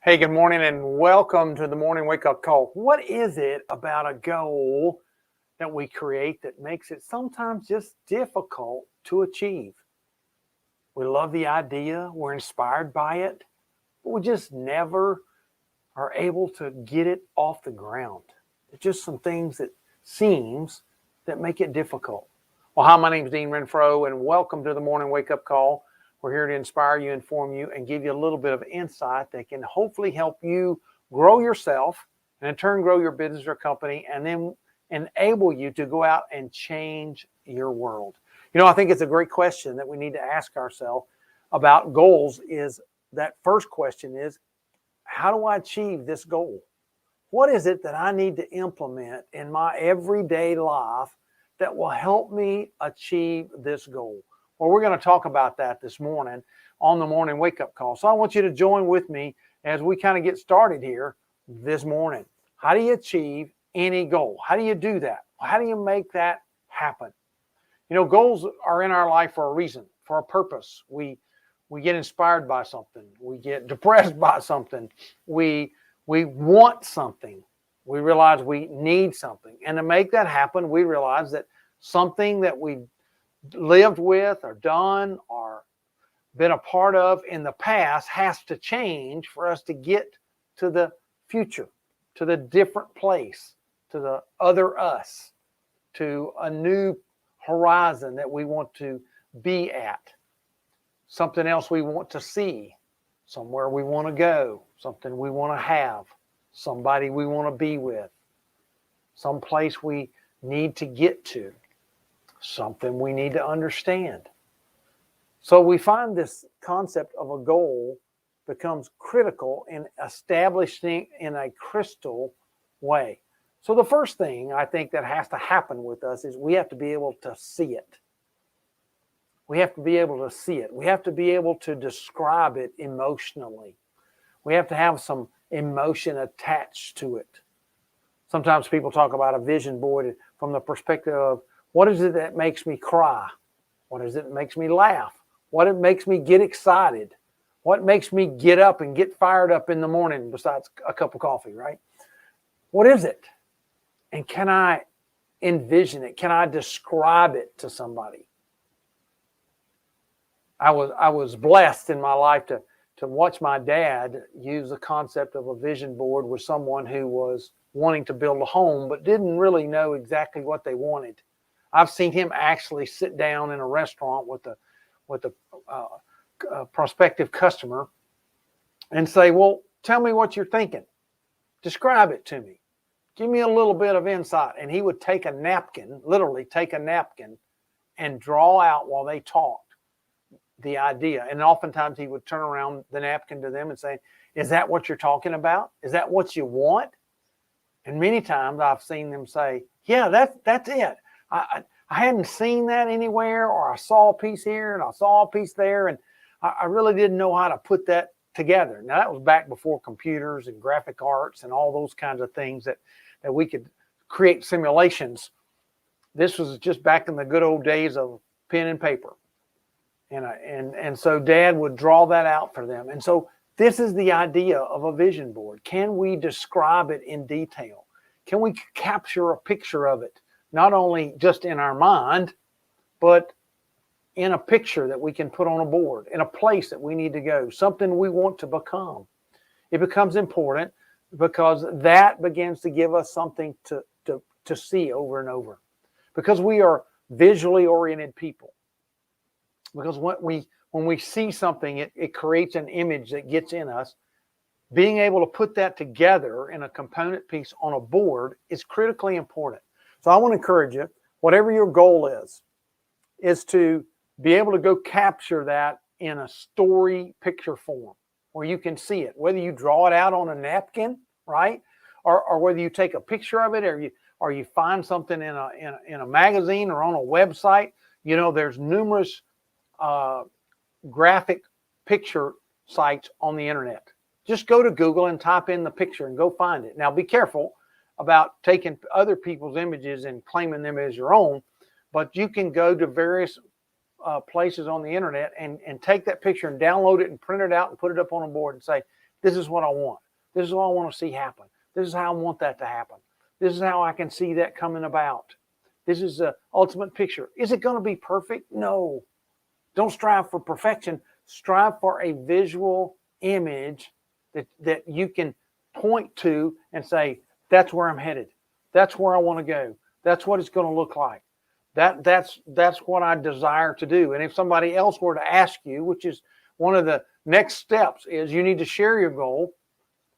Hey, good morning and welcome to the morning wake up call. What is it about a goal that we create that makes it sometimes just difficult to achieve? We love the idea, we're inspired by it, but we just never are able to get it off the ground. There's just some things that seems that make it difficult. Well, hi, my name is Dean Renfro and welcome to the morning wake up call. We're here to inspire you, inform you, and give you a little bit of insight that can hopefully help you grow yourself and in turn grow your business or company and then enable you to go out and change your world. You know, I think it's a great question that we need to ask ourselves about goals is that first question is, how do I achieve this goal? What is it that I need to implement in my everyday life that will help me achieve this goal? Well, we're going to talk about that this morning on the morning wake-up call. So I want you to join with me as we kind of get started here this morning. How do you achieve any goal? How do you do that? How do you make that happen? You know, goals are in our life for a reason, for a purpose. We get inspired by something. We get depressed by something. We want something. We realize we need something. And to make that happen, we realize that something that we lived with or done or been a part of in the past has to change for us to get to the future, to the different place, to the other us, to a new horizon that we want to be at, something else we want to see, somewhere we want to go, something we want to have, somebody we want to be with, some place we need to get to, something we need to understand. So we find this concept of a goal becomes critical in establishing in a crystal way. So the first thing I think that has to happen with us is we have to be able to see it. We have to be able to see it. We have to be able to describe it emotionally. We have to have some emotion attached to it. Sometimes people talk about a vision board from the perspective of, what is it that makes me cry? What is it that makes me laugh? What it makes me get excited? What makes me get up and get fired up in the morning besides a cup of coffee, right? What is it? And can I envision it? Can I describe it to somebody? I was blessed in my life to watch my dad use the concept of a vision board with someone who was wanting to build a home but didn't really know exactly what they wanted. I've seen him actually sit down in a restaurant with a prospective customer and say, well, tell me what you're thinking. Describe it to me. Give me a little bit of insight. And he would take a napkin, literally take a napkin and draw out while they talked the idea. And oftentimes he would turn around the napkin to them and say, is that what you're talking about? Is that what you want? And many times I've seen them say, yeah, that's it. I hadn't seen that anywhere, or I saw a piece here and I saw a piece there, and I really didn't know how to put that together. Now, that was back before computers and graphic arts and all those kinds of things that we could create simulations. This was just back in the good old days of pen and paper. And so Dad would draw that out for them. And so this is the idea of a vision board. Can we describe it in detail? Can we capture a picture of it? Not only just in our mind, but in a picture that we can put on a board, in a place that we need to go, something we want to become. It becomes important because that begins to give us something to see over and over. Because we are visually oriented people. Because when we see something, it creates an image that gets in us. Being able to put that together in a component piece on a board is critically important. So I want to encourage you, whatever your goal is to be able to go capture that in a story picture form where you can see it, whether you draw it out on a napkin, right? Or whether you take a picture of it or you find something in a magazine or on a website. You know, there's numerous graphic picture sites on the internet. Just go to Google and type in the picture and go find it. Now, be careful about taking other people's images and claiming them as your own, but you can go to various places on the internet and take that picture and download it and print it out and put it up on a board and say, This is what I want. This is what I want to see happen. This is how I want that to happen. This is how I can see that coming about. This is the ultimate picture. Is it going to be perfect? No. Don't strive for perfection. Strive for a visual image that you can point to and say, that's where I'm headed. That's where I want to go. That's what it's going to look like. That's what I desire to do. And if somebody else were to ask you, which is one of the next steps, is you need to share your goal.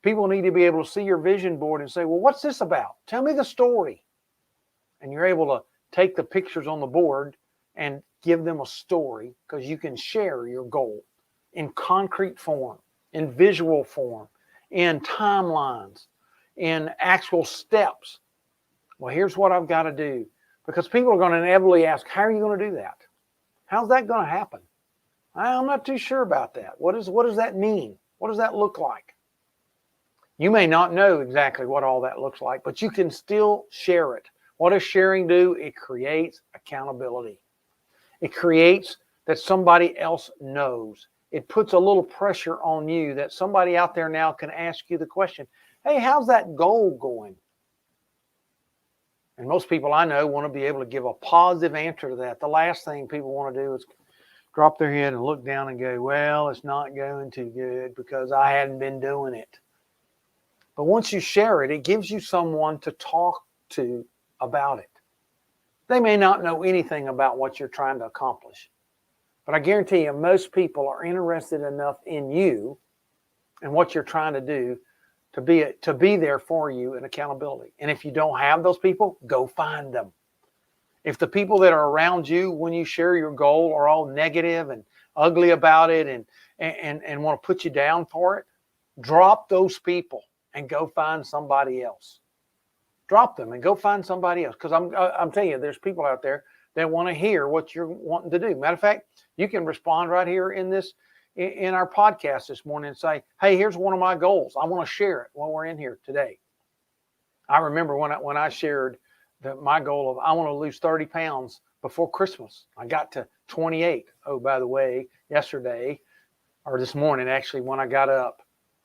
People need to be able to see your vision board and say, well, what's this about? Tell me the story. And you're able to take the pictures on the board and give them a story, because you can share your goal in concrete form, in visual form, in timelines, in actual steps. Well, here's what I've got to do. Because people are going to inevitably ask, how are you going to do that? How's that going to happen? I'm not too sure about that. What does that mean? What does that look like? You may not know exactly what all that looks like, but you can still share it. What does sharing do? It creates accountability. It creates that somebody else knows. It puts a little pressure on you that somebody out there now can ask you the question, hey, how's that goal going? And most people I know want to be able to give a positive answer to that. The last thing people want to do is drop their head and look down and go, well, it's not going too good because I hadn't been doing it. But once you share it, it gives you someone to talk to about it. They may not know anything about what you're trying to accomplish, but I guarantee you most people are interested enough in you and what you're trying to do to be there for you in accountability. And if you don't have those people, go find them. If the people that are around you when you share your goal are all negative and ugly about it and want to put you down for it, drop those people and go find somebody else. Drop them and go find somebody else. Because I'm telling you, there's people out there that want to hear what you're wanting to do. Matter of fact, you can respond right here in our podcast this morning and say, hey, here's one of my goals. I want to share it while we're in here today. I remember when I shared my goal of I want to lose 30 pounds before Christmas. I got to 28. Oh, by the way, yesterday or this morning, actually, when I got up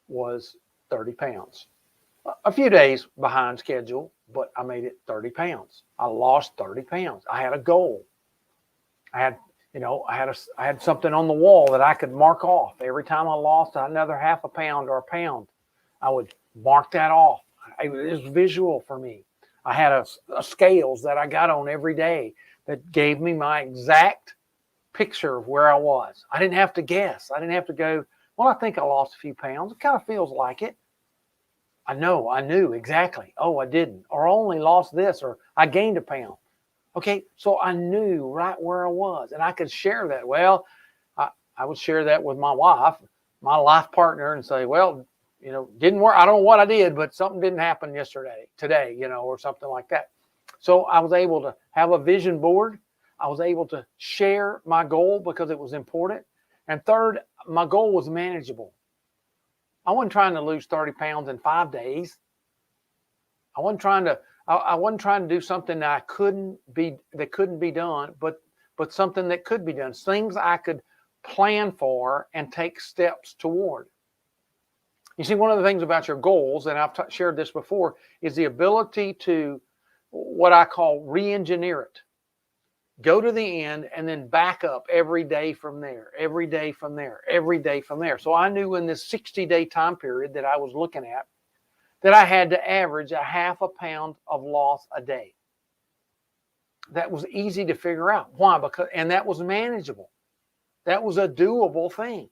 was 30 pounds. A few days behind schedule, but I made it 30 pounds. I lost 30 pounds. I had a goal. I had something on the wall that I could mark off. Every time I lost another half a pound or a pound, I would mark that off. It was visual for me. I had a scales that I got on every day that gave me my exact picture of where I was. I didn't have to guess. I didn't have to go, well, I think I lost a few pounds. It kind of feels like it. I knew exactly. Oh, I didn't. Or I only lost this, or I gained a pound. Okay, so I knew right where I was, and I could share that. Well, I would share that with my wife, my life partner, and say, well, didn't work. I don't know what I did, but something didn't happen today, or something like that. So I was able to have a vision board. I was able to share my goal because it was important. And third, my goal was manageable. I wasn't trying to lose 30 pounds in 5 days. I wasn't trying to do something that couldn't be done, but something that could be done. Things I could plan for and take steps toward. You see, one of the things about your goals, and I've shared this before, is the ability to what I call re-engineer it. Go to the end and then back up every day from there, every day from there, every day from there. So I knew in this 60-day time period that I was looking at that I had to average a half a pound of loss a day. That was easy to figure out. Why? And that was manageable. That was a doable thing.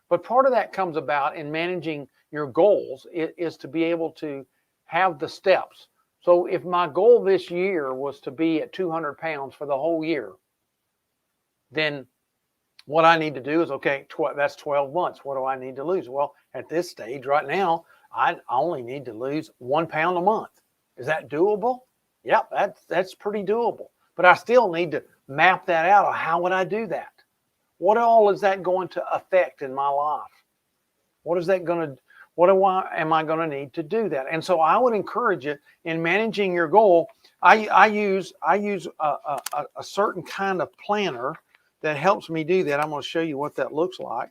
But part of that comes about in managing your goals is to be able to have the steps. So if my goal this year was to be at 200 pounds for the whole year, then what I need to do is, okay, that's 12 months. What do I need to lose? Well, at this stage right now, I only need to lose 1 pound a month. Is that doable? Yep, that's pretty doable. But I still need to map that out. How would I do that? What all is that going to affect in my life? Am I going to need to do that? And so I would encourage you in managing your goal. I use a certain kind of planner that helps me do that. I'm going to show you what that looks like.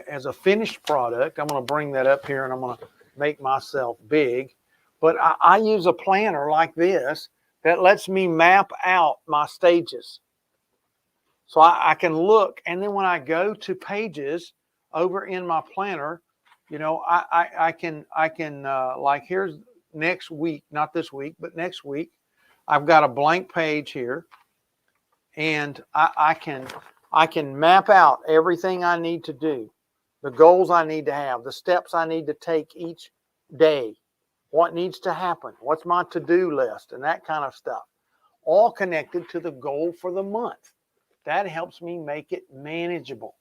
as a finished product. I'm going to bring that up here and I'm going to make myself big. But I use a planner like this that lets me map out my stages. So I can look, and then when I go to pages over in my planner, I can like here's next week, not this week, but next week, I've got a blank page here, and I can map out everything I need to do, the goals I need to have, the steps I need to take each day, what needs to happen, what's my to-do list, and that kind of stuff, all connected to the goal for the month. That helps me make it manageable.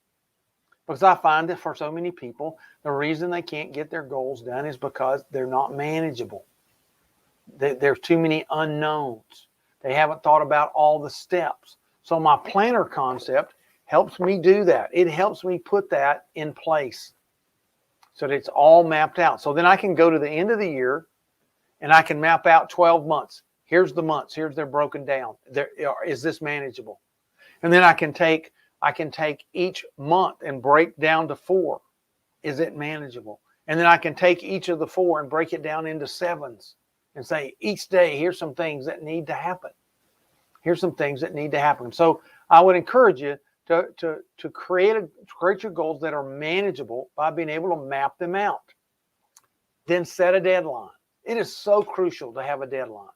Because I find that for so many people, the reason they can't get their goals done is because they're not manageable. There's too many unknowns. They haven't thought about all the steps. So my planner concept helps me do that. It helps me put that in place so that it's all mapped out. So then I can go to the end of the year and I can map out 12 months. Here's the months. Here's they're broken down. Is this manageable? And then I can take each month and break down to 4. Is it manageable? And then I can take each of the 4 and break it down into 7s and say each day, here's some things that need to happen. Here's some things that need to happen. So I would encourage you to create your goals that are manageable by being able to map them out. Then set a deadline. It is so crucial to have a deadline.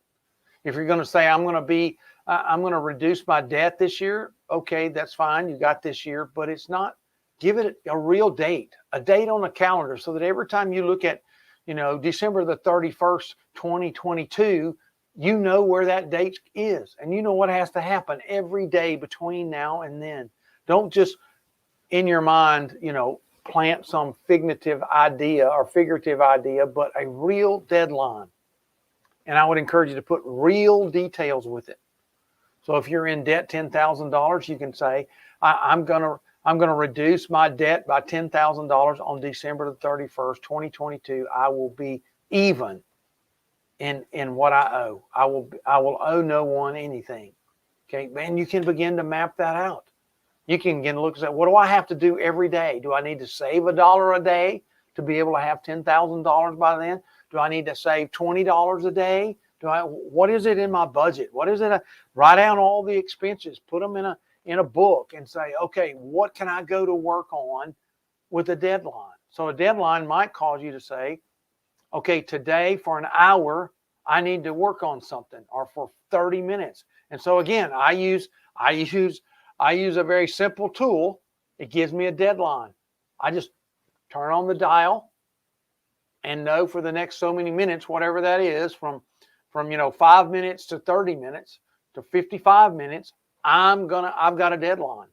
If you're going to say, I'm going to reduce my debt this year, okay, that's fine. You got this year, but it's not. Give it a real date, a date on a calendar, so that every time you look at, December the 31st, 2022, you know where that date is, and you know what has to happen every day between now and then. Don't just in your mind, plant some figurative idea, but a real deadline. And I would encourage you to put real details with it. So if you're in debt $10,000, you can say, I'm going to reduce my debt by $10,000 on December the 31st, 2022. I will be even in what I owe. I will owe no one anything. Okay, man, you can begin to map that out. You can begin to look and say, what do I have to do every day? Do I need to save $1 a day to be able to have $10,000 by then? Do I need to save $20 a day? What is it in my budget? What is it? Write down all the expenses, put them in a book and say, okay, what can I go to work on with a deadline? So a deadline might cause you to say, okay, today for an hour, I need to work on something, or for 30 minutes. And so again, I use a very simple tool. It gives me a deadline. I just turn on the dial and know for the next so many minutes, whatever that is, from 5 minutes to 30 minutes to 55 minutes, I've got a deadline.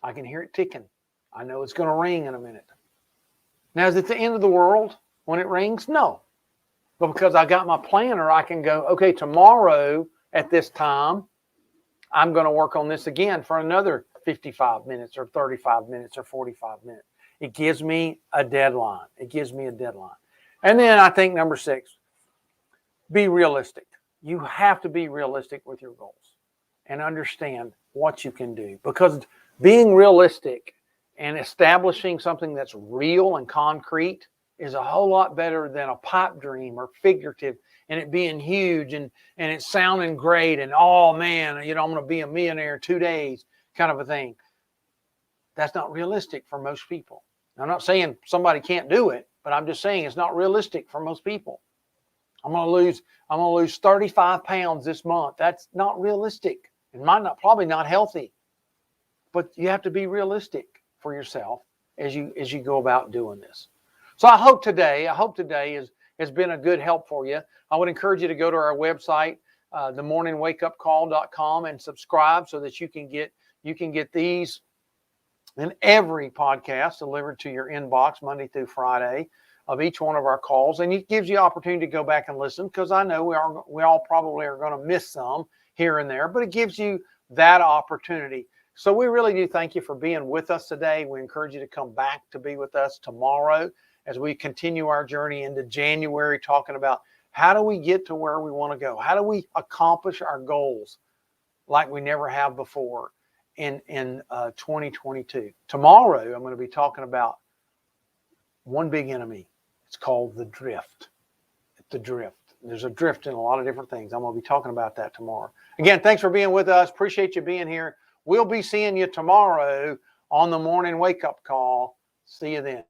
I can hear it ticking. I know it's going to ring in a minute. Now, is it the end of the world when it rings? No. But because I got my planner, I can go, okay, tomorrow at this time, I'm going to work on this again for another 55 minutes or 35 minutes or 45 minutes. It gives me a deadline. And then I think number 6, be realistic. You have to be realistic with your goals and understand what you can do, because being realistic and establishing something that's real and concrete is a whole lot better than a pipe dream or figurative and it being huge and it sounding great and, oh man, I'm going to be a millionaire in 2 days kind of a thing. That's not realistic for most people. I'm not saying somebody can't do it, but I'm just saying it's not realistic for most people. I'm going to lose 35 pounds this month. That's not realistic. It might not, probably not healthy, but you have to be realistic for yourself as you go about doing this. So I hope today has been a good help for you. I would encourage you to go to our website, themorningwakeupcall.com, and subscribe so that you can get these and every podcast delivered to your inbox Monday through Friday of each one of our calls. And it gives you opportunity to go back and listen, because I know we all probably are going to miss some here and there, but it gives you that opportunity. So we really do thank you for being with us today. We encourage you to come back to be with us tomorrow as we continue our journey into January, talking about how do we get to where we want to go? How do we accomplish our goals like we never have before? in 2022. Tomorrow, I'm going to be talking about one big enemy. It's called the drift. The drift. There's a drift in a lot of different things. I'm going to be talking about that tomorrow. Again, thanks for being with us. Appreciate you being here. We'll be seeing you tomorrow on the morning wake-up call. See you then.